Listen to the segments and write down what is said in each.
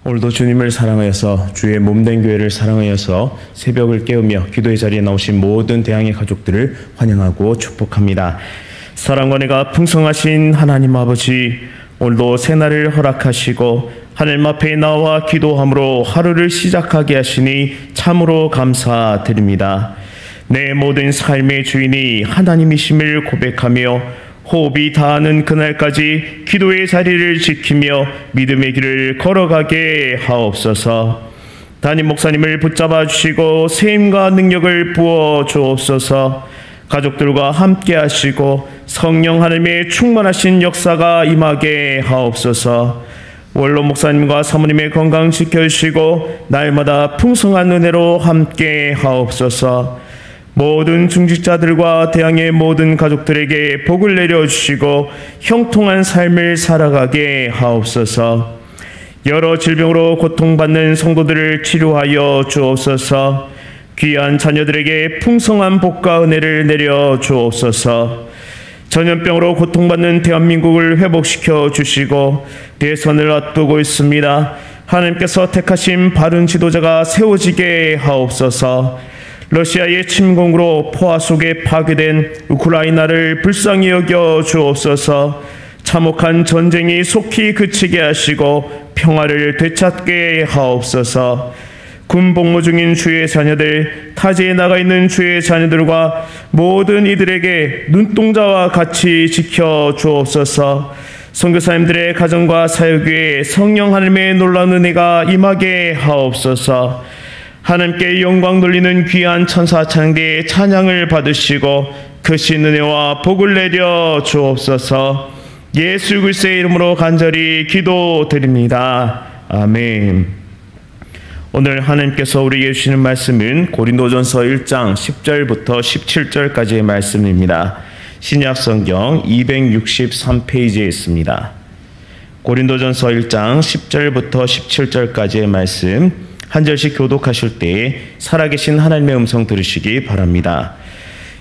오늘도 주님을 사랑하여서 주의 몸된 교회를 사랑하여서 새벽을 깨우며 기도의 자리에 나오신 모든 대항의 가족들을 환영하고 축복합니다. 사랑과 은혜가 풍성하신 하나님 아버지, 오늘도 새날을 허락하시고 하늘님 앞에 나와 기도함으로 하루를 시작하게 하시니 참으로 감사드립니다. 내 모든 삶의 주인이 하나님이심을 고백하며 호흡이 닿는 그날까지 기도의 자리를 지키며 믿음의 길을 걸어가게 하옵소서. 담임 목사님을 붙잡아 주시고 세임과 능력을 부어 주옵소서. 가족들과 함께 하시고 성령 하나님의 충만하신 역사가 임하게 하옵소서. 원로 목사님과 사모님의 건강 지켜주시고 날마다 풍성한 은혜로 함께 하옵소서. 모든 중직자들과 대항의 모든 가족들에게 복을 내려주시고 형통한 삶을 살아가게 하옵소서. 여러 질병으로 고통받는 성도들을 치료하여 주옵소서. 귀한 자녀들에게 풍성한 복과 은혜를 내려 주옵소서. 전염병으로 고통받는 대한민국을 회복시켜 주시고 대선을 앞두고 있습니다. 하나님께서 택하신 바른 지도자가 세워지게 하옵소서. 러시아의 침공으로 포화 속에 파괴된 우크라이나를 불쌍히 여겨 주옵소서. 참혹한 전쟁이 속히 그치게 하시고 평화를 되찾게 하옵소서. 군 복무 중인 주의 자녀들, 타지에 나가 있는 주의 자녀들과 모든 이들에게 눈동자와 같이 지켜 주옵소서. 선교사님들의 가정과 사역 위에 성령 하나님의 놀라운 은혜가 임하게 하옵소서. 하나님께 영광 돌리는 귀한 천사 창대의 찬양을 받으시고 크신 은혜와 복을 내려 주옵소서. 예수 그리스도의 이름으로 간절히 기도드립니다. 아멘. 오늘 하나님께서 우리에게 주시는 말씀은 고린도전서 1장 10절부터 17절까지의 말씀입니다. 신약성경 263페이지에 있습니다. 고린도전서 1장 10절부터 17절까지의 말씀, 한 절씩 교독하실 때 살아계신 하나님의 음성 들으시기 바랍니다.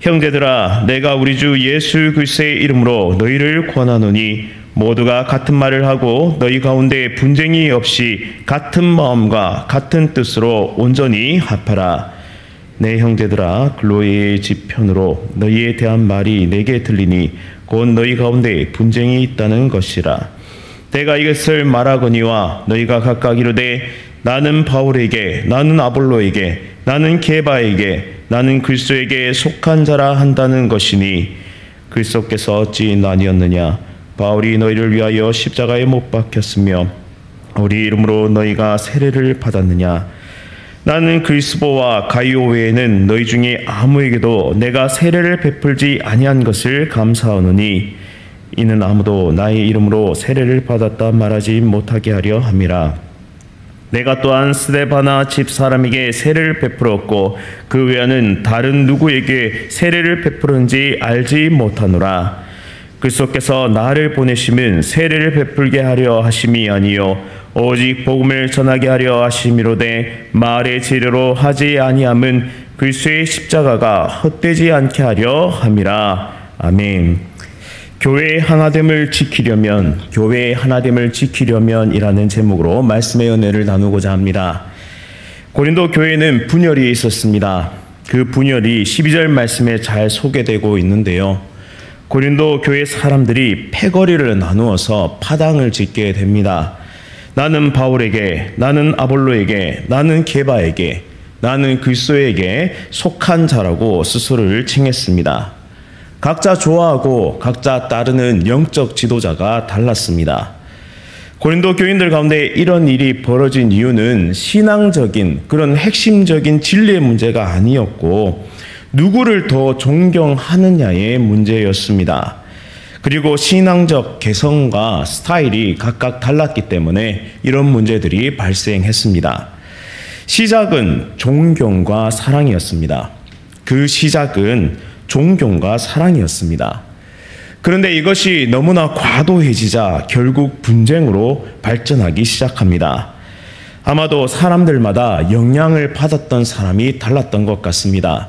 형제들아, 내가 우리 주 예수 그리스도의 이름으로 너희를 권하노니 모두가 같은 말을 하고 너희 가운데 분쟁이 없이 같은 마음과 같은 뜻으로 온전히 합하라. 내 형제들아, 글로이의 집 편으로 너희에 대한 말이 내게 들리니 곧 너희 가운데 분쟁이 있다는 것이라. 내가 이것을 말하거니와 너희가 각각 이르되 나는 바울에게, 나는 아볼로에게, 나는 게바에게, 나는 그리스도에게 속한 자라 한다는 것이니 그리스도께서 어찌 나뉘었느냐? 바울이 너희를 위하여 십자가에 못 박혔으며 우리 이름으로 너희가 세례를 받았느냐? 나는 그리스도와 가이오 외에는 너희 중에 아무에게도 내가 세례를 베풀지 아니한 것을 감사하노니 이는 아무도 나의 이름으로 세례를 받았다 말하지 못하게 하려 함이라. 내가 또한 스데바나 집 사람에게 세례를 베풀었고 그 외에는 다른 누구에게 세례를 베풀은지 알지 못하노라. 그리스도께서 나를 보내심은 세례를 베풀게 하려 하심이 아니요 오직 복음을 전하게 하려 하심이로되 말의 재료로 하지 아니함은 그리스도의 십자가가 헛되지 않게 하려 함이라. 아멘. 교회의 하나됨을 지키려면 이라는 제목으로 말씀의 은혜를 나누고자 합니다. 고린도 교회는 분열이 있었습니다. 그 분열이 12절 말씀에 잘 소개되고 있는데요. 고린도 교회 사람들이 패거리를 나누어서 파당을 짓게 됩니다. 나는 바울에게, 나는 아볼로에게, 나는 게바에게, 나는 그리스도에게 속한 자라고 스스로를 칭했습니다. 각자 좋아하고 각자 따르는 영적 지도자가 달랐습니다. 고린도 교인들 가운데 이런 일이 벌어진 이유는 신앙적인 그런 핵심적인 진리의 문제가 아니었고 누구를 더 존경하느냐의 문제였습니다. 그리고 신앙적 개성과 스타일이 각각 달랐기 때문에 이런 문제들이 발생했습니다. 시작은 존경과 사랑이었습니다. 그 시작은 존경과 사랑이었습니다. 그런데 이것이 너무나 과도해지자 결국 분쟁으로 발전하기 시작합니다. 아마도 사람들마다 영향을 받았던 사람이 달랐던 것 같습니다.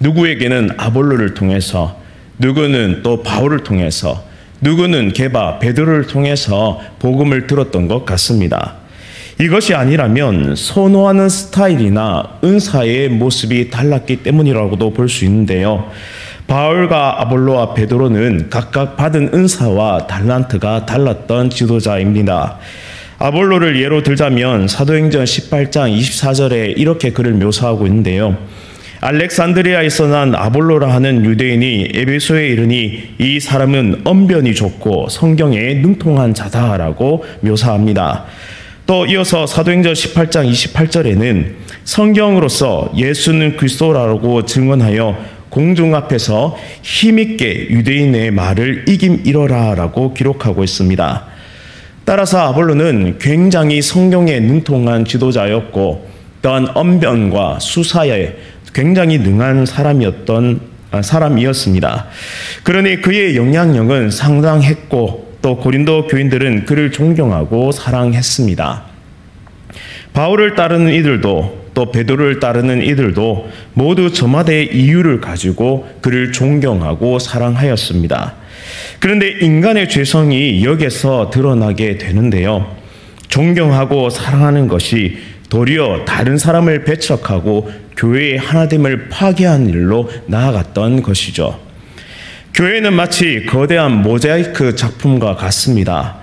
누구에게는 아볼로를 통해서, 누구는 또 바울을 통해서, 누구는 게바, 베드로를 통해서 복음을 들었던 것 같습니다. 이것이 아니라면 선호하는 스타일이나 은사의 모습이 달랐기 때문이라고도 볼 수 있는데요. 바울과 아볼로와 베드로는 각각 받은 은사와 달란트가 달랐던 지도자입니다. 아볼로를 예로 들자면 사도행전 18장 24절에 이렇게 그를 묘사하고 있는데요. 알렉산드리아에서 난 아볼로라 하는 유대인이 에베소에 이르니 이 사람은 언변이 좋고 성경에 능통한 자다라고 묘사합니다. 또 이어서 사도행전 18장 28절에는 성경으로서 예수는 그리스도라고 증언하여 공중 앞에서 힘있게 유대인의 말을 이김이러라라고 기록하고 있습니다. 따라서 아볼로는 굉장히 성경에 능통한 지도자였고 또한 언변과 수사에 굉장히 능한 사람이었습니다. 그러니 그의 영향력은 상당했고 또 고린도 교인들은 그를 존경하고 사랑했습니다. 바울을 따르는 이들도 또 베드로를 따르는 이들도 모두 저마다의 이유를 가지고 그를 존경하고 사랑하였습니다. 그런데 인간의 죄성이 여기서 드러나게 되는데요. 존경하고 사랑하는 것이 도리어 다른 사람을 배척하고 교회의 하나됨을 파괴한 일로 나아갔던 것이죠. 교회는 마치 거대한 모자이크 작품과 같습니다.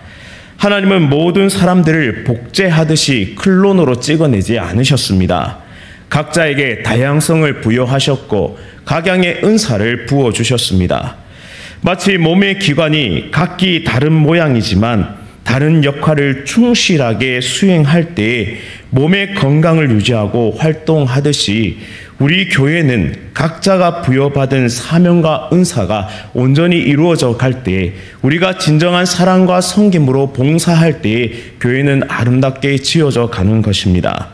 하나님은 모든 사람들을 복제하듯이 클론으로 찍어내지 않으셨습니다. 각자에게 다양성을 부여하셨고 각양의 은사를 부어주셨습니다. 마치 몸의 기관이 각기 다른 모양이지만 다른 역할을 충실하게 수행할 때 몸의 건강을 유지하고 활동하듯이 우리 교회는 각자가 부여받은 사명과 은사가 온전히 이루어져 갈 때 우리가 진정한 사랑과 섬김으로 봉사할 때 교회는 아름답게 지어져 가는 것입니다.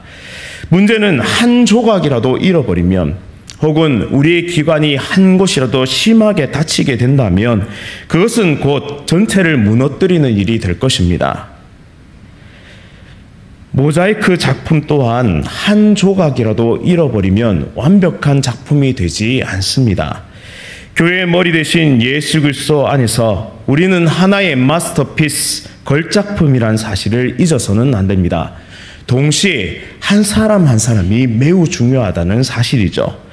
문제는 한 조각이라도 잃어버리면 혹은 우리의 기관이 한 곳이라도 심하게 다치게 된다면 그것은 곧 전체를 무너뜨리는 일이 될 것입니다. 모자이크 작품 또한 한 조각이라도 잃어버리면 완벽한 작품이 되지 않습니다. 교회의 머리 대신 예수 그리스도 안에서 우리는 하나의 마스터피스, 걸작품이란 사실을 잊어서는 안 됩니다. 동시에 한 사람 한 사람이 매우 중요하다는 사실이죠.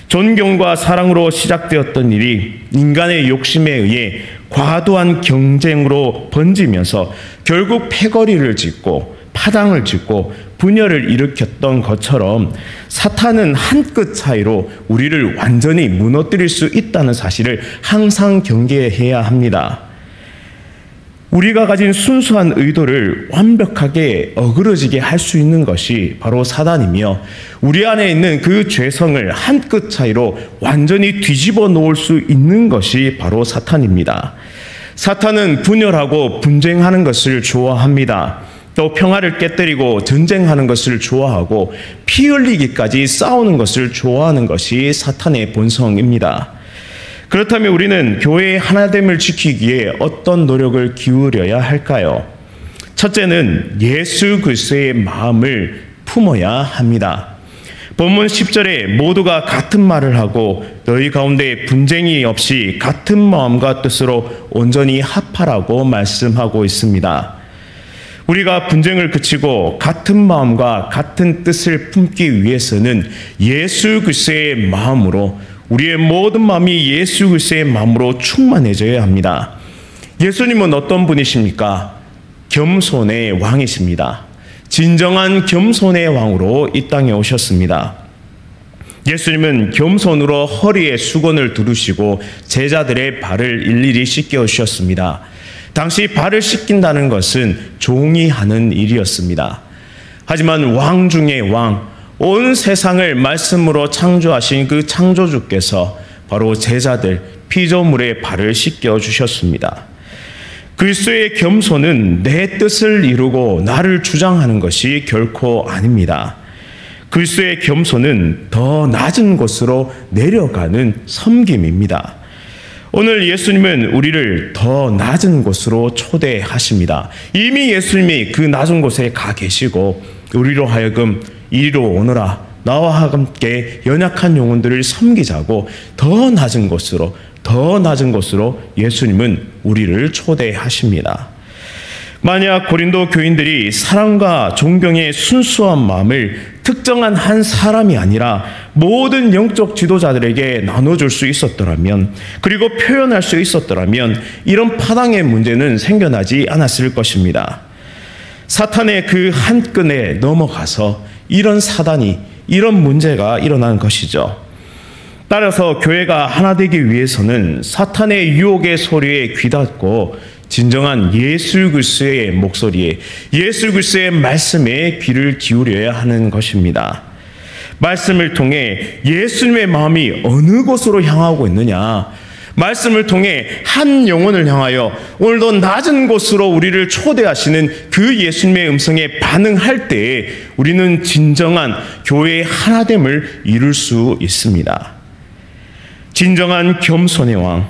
존경과 사랑으로 시작되었던 일이 인간의 욕심에 의해 과도한 경쟁으로 번지면서 결국 패거리를 짓고 파당을 짓고 분열을 일으켰던 것처럼 사탄은 한 끗 차이로 우리를 완전히 무너뜨릴 수 있다는 사실을 항상 경계해야 합니다. 우리가 가진 순수한 의도를 완벽하게 어그러지게 할 수 있는 것이 바로 사단이며 우리 안에 있는 그 죄성을 한 끗 차이로 완전히 뒤집어 놓을 수 있는 것이 바로 사탄입니다. 사탄은 분열하고 분쟁하는 것을 좋아합니다. 또 평화를 깨뜨리고 전쟁하는 것을 좋아하고 피 흘리기까지 싸우는 것을 좋아하는 것이 사탄의 본성입니다. 그렇다면 우리는 교회의 하나됨을 지키기 위해 어떤 노력을 기울여야 할까요? 첫째는 예수 그리스도의 마음을 품어야 합니다. 본문 10절에 모두가 같은 말을 하고 너희 가운데 분쟁이 없이 같은 마음과 뜻으로 온전히 합하라고 말씀하고 있습니다. 우리가 분쟁을 그치고 같은 마음과 같은 뜻을 품기 위해서는 예수 그리스도의 마음으로 우리의 모든 마음이 예수 그리스도의 마음으로 충만해져야 합니다. 예수님은 어떤 분이십니까? 겸손의 왕이십니다. 진정한 겸손의 왕으로 이 땅에 오셨습니다. 예수님은 겸손으로 허리에 수건을 두르시고 제자들의 발을 일일이 씻겨 주셨습니다. 당시 발을 씻긴다는 것은 종이 하는 일이었습니다. 하지만 왕 중의 왕, 온 세상을 말씀으로 창조하신 그 창조주께서 바로 제자들, 피조물의 발을 씻겨 주셨습니다. 그리스도의 겸손은 내 뜻을 이루고 나를 주장하는 것이 결코 아닙니다. 그리스도의 겸손은 더 낮은 곳으로 내려가는 섬김입니다. 오늘 예수님은 우리를 더 낮은 곳으로 초대하십니다. 이미 예수님이 그 낮은 곳에 가 계시고 우리로 하여금 이리로 오너라, 나와 함께 연약한 영혼들을 섬기자고 더 낮은 곳으로 예수님은 우리를 초대하십니다. 만약 고린도 교인들이 사랑과 존경의 순수한 마음을 특정한 한 사람이 아니라 모든 영적 지도자들에게 나눠줄 수 있었더라면, 그리고 표현할 수 있었더라면 이런 파당의 문제는 생겨나지 않았을 것입니다. 사탄의 그 한 끈에 넘어가서 이런 사단이, 이런 문제가 일어난 것이죠. 따라서 교회가 하나 되기 위해서는 사탄의 유혹의 소리에 귀닫고 진정한 예수 그리스도의 목소리에, 예수 그리스도의 말씀에 귀를 기울여야 하는 것입니다. 말씀을 통해 예수님의 마음이 어느 곳으로 향하고 있느냐, 말씀을 통해 한 영혼을 향하여 오늘도 낮은 곳으로 우리를 초대하시는 그 예수님의 음성에 반응할 때에 우리는 진정한 교회의 하나됨을 이룰 수 있습니다. 진정한 겸손의 왕,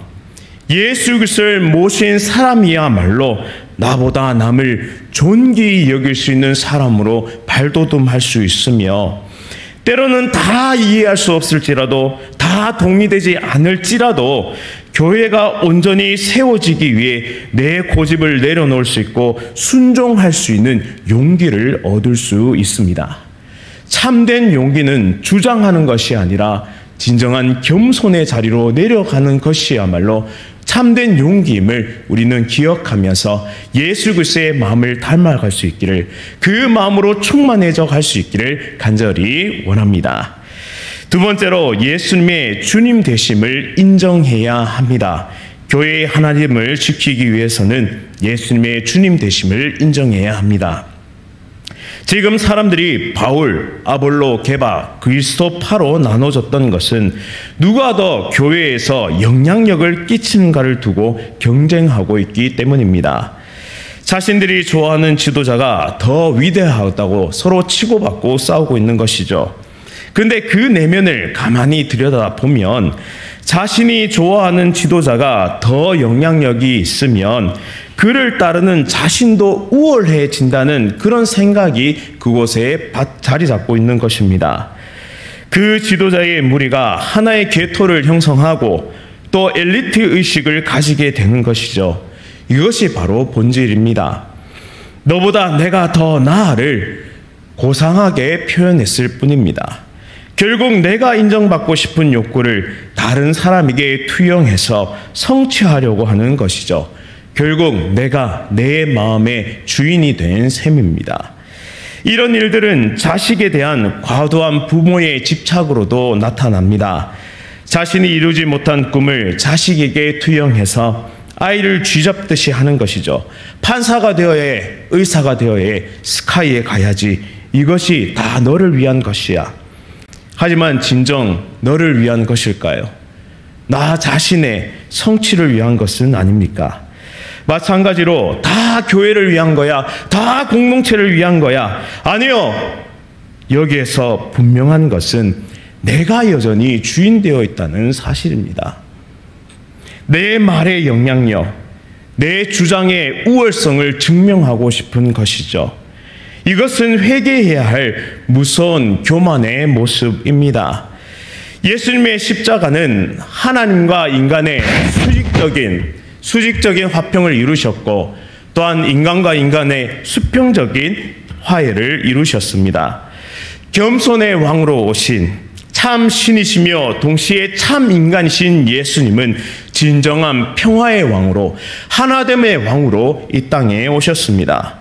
예수 그리스도를 모신 사람이야말로 나보다 남을 존귀히 여길 수 있는 사람으로 발돋움할 수 있으며, 때로는 다 이해할 수 없을지라도, 다 동의되지 않을지라도 교회가 온전히 세워지기 위해 내 고집을 내려놓을 수 있고 순종할 수 있는 용기를 얻을 수 있습니다. 참된 용기는 주장하는 것이 아니라 진정한 겸손의 자리로 내려가는 것이야말로 참된 용기임을 우리는 기억하면서 예수 그리스도의 마음을 닮아갈 수 있기를, 그 마음으로 충만해져 갈 수 있기를 간절히 원합니다. 두 번째로 예수님의 주님 되심을 인정해야 합니다. 교회의 하나님을 지키기 위해서는 예수님의 주님 되심을 인정해야 합니다. 지금 사람들이 바울, 아볼로, 게바, 그리스도파로 나눠졌던 것은 누가 더 교회에서 영향력을 끼치는가를 두고 경쟁하고 있기 때문입니다. 자신들이 좋아하는 지도자가 더 위대하다고 서로 치고받고 싸우고 있는 것이죠. 그런데 그 내면을 가만히 들여다보면 자신이 좋아하는 지도자가 더 영향력이 있으면 그를 따르는 자신도 우월해진다는 그런 생각이 그곳에 자리 잡고 있는 것입니다. 그 지도자의 무리가 하나의 계토를 형성하고 또 엘리트 의식을 가지게 되는 것이죠. 이것이 바로 본질입니다. 너보다 내가 더 나아를 고상하게 표현했을 뿐입니다. 결국 내가 인정받고 싶은 욕구를 다른 사람에게 투영해서 성취하려고 하는 것이죠. 결국 내가 내 마음의 주인이 된 셈입니다. 이런 일들은 자식에 대한 과도한 부모의 집착으로도 나타납니다. 자신이 이루지 못한 꿈을 자식에게 투영해서 아이를 쥐잡듯이 하는 것이죠. 판사가 되어야 해, 의사가 되어야 해, 스카이에 가야지. 이것이 다 너를 위한 것이야. 하지만 진정 너를 위한 것일까요? 나 자신의 성취를 위한 것은 아닙니까? 마찬가지로 다 교회를 위한 거야, 다 공동체를 위한 거야. 아니요. 여기에서 분명한 것은 내가 여전히 주인 되어 있다는 사실입니다. 내 말의 영향력, 내 주장의 우월성을 증명하고 싶은 것이죠. 이것은 회개해야 할 무서운 교만의 모습입니다. 예수님의 십자가는 하나님과 인간의 수직적인 화평을 이루셨고, 또한 인간과 인간의 수평적인 화해를 이루셨습니다. 겸손의 왕으로 오신 참 신이시며 동시에 참 인간이신 예수님은 진정한 평화의 왕으로, 하나됨의 왕으로 이 땅에 오셨습니다.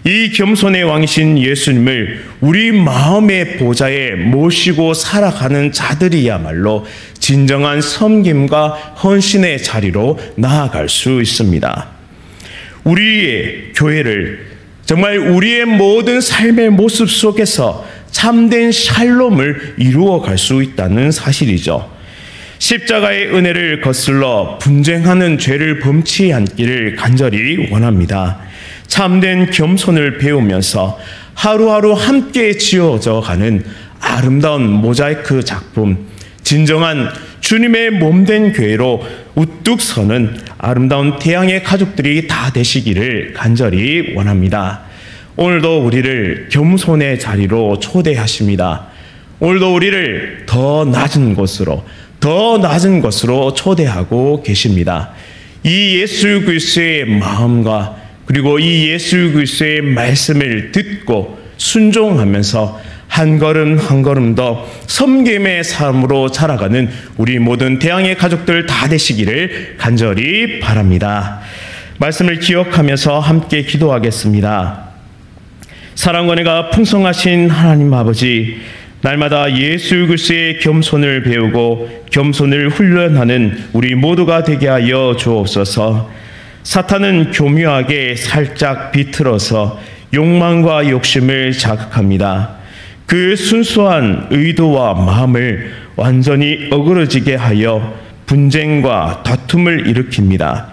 이 겸손의 왕이신 예수님을 우리 마음의 보좌에 모시고 살아가는 자들이야말로 진정한 섬김과 헌신의 자리로 나아갈 수 있습니다. 우리의 교회를 정말 우리의 모든 삶의 모습 속에서 참된 샬롬을 이루어갈 수 있다는 사실이죠. 십자가의 은혜를 거슬러 분쟁하는 죄를 범치 않기를 간절히 원합니다. 참된 겸손을 배우면서 하루하루 함께 지어져 가는 아름다운 모자이크 작품, 진정한 주님의 몸된 교회로 우뚝 서는 아름다운 태양의 가족들이 다 되시기를 간절히 원합니다. 오늘도 우리를 겸손의 자리로 초대하십니다. 오늘도 우리를 더 낮은 곳으로 초대하고 계십니다. 이 예수 그리스도의 마음과 그리고 이 예수 그리스도의 말씀을 듣고 순종하면서 한 걸음 한 걸음 더 섬김의 삶으로 자라가는 우리 모든 대항해 가족들 다 되시기를 간절히 바랍니다. 말씀을 기억하면서 함께 기도하겠습니다. 사랑과 은혜가 풍성하신 하나님 아버지, 날마다 예수 그리스도의 겸손을 배우고 겸손을 훈련하는 우리 모두가 되게 하여 주옵소서. 사탄은 교묘하게 살짝 비틀어서 욕망과 욕심을 자극합니다. 그 순수한 의도와 마음을 완전히 어그러지게 하여 분쟁과 다툼을 일으킵니다.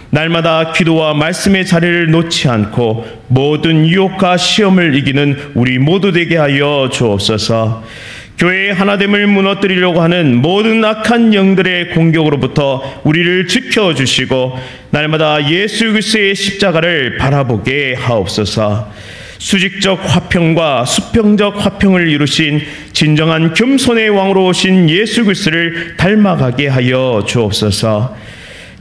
날마다 기도와 말씀의 자리를 놓지 않고 모든 유혹과 시험을 이기는 우리 모두 되게 하여 주옵소서. 교회의 하나됨을 무너뜨리려고 하는 모든 악한 영들의 공격으로부터 우리를 지켜주시고 날마다 예수 그리스도의 십자가를 바라보게 하옵소서. 수직적 화평과 수평적 화평을 이루신 진정한 겸손의 왕으로 오신 예수 그리스도를 닮아가게 하여 주옵소서.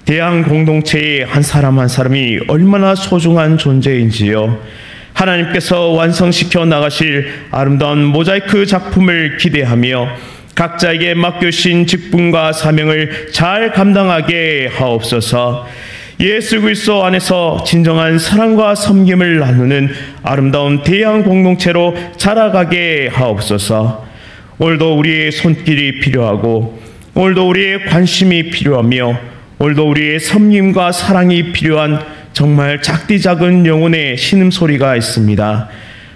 대한 공동체의 한 사람 한 사람이 얼마나 소중한 존재인지요. 하나님께서 완성시켜 나가실 아름다운 모자이크 작품을 기대하며 각자에게 맡겨주신 직분과 사명을 잘 감당하게 하옵소서. 예수 그리스도 안에서 진정한 사랑과 섬김을 나누는 아름다운 대양 공동체로 자라가게 하옵소서. 오늘도 우리의 손길이 필요하고 오늘도 우리의 관심이 필요하며 오늘도 우리의 섬김과 사랑이 필요한 정말 작디 작은 영혼의 신음소리가 있습니다.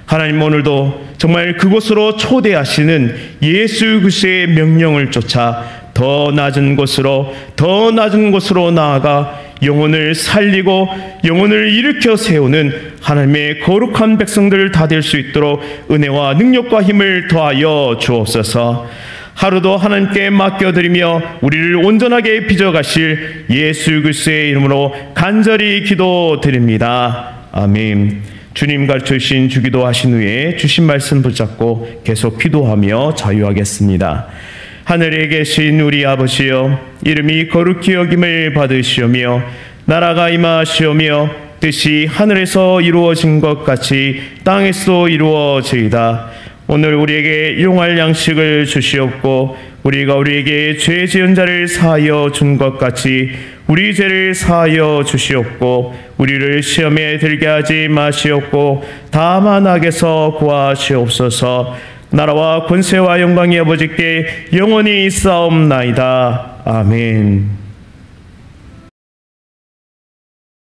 하나님, 오늘도 정말 그곳으로 초대하시는 예수 그리스도의 명령을 쫓아 더 낮은 곳으로 나아가 영혼을 살리고 영혼을 일으켜 세우는 하나님의 거룩한 백성들 다 될 수 있도록 은혜와 능력과 힘을 더하여 주옵소서. 하루도 하나님께 맡겨드리며 우리를 온전하게 빚어가실 예수 그리스도의 이름으로 간절히 기도드립니다. 아멘. 주님 가르쳐주신 주기도 하신 후에 주신 말씀 붙잡고 계속 기도하며 자유하겠습니다. 하늘에 계신 우리 아버지여, 이름이 거룩히 여김을 받으시오며 나라가 임하시오며 뜻이 하늘에서 이루어진 것 같이 땅에서도 이루어지이다. 오늘 우리에게 용할 양식을 주시옵고 우리가 우리에게 죄 지은 자를 사하여 준 것 같이 우리 죄를 사하여 주시옵고 우리를 시험에 들게 하지 마시옵고 다만 악에서 구하시옵소서. 나라와 권세와 영광이 아버지께 영원히 있사옵나이다. 아멘.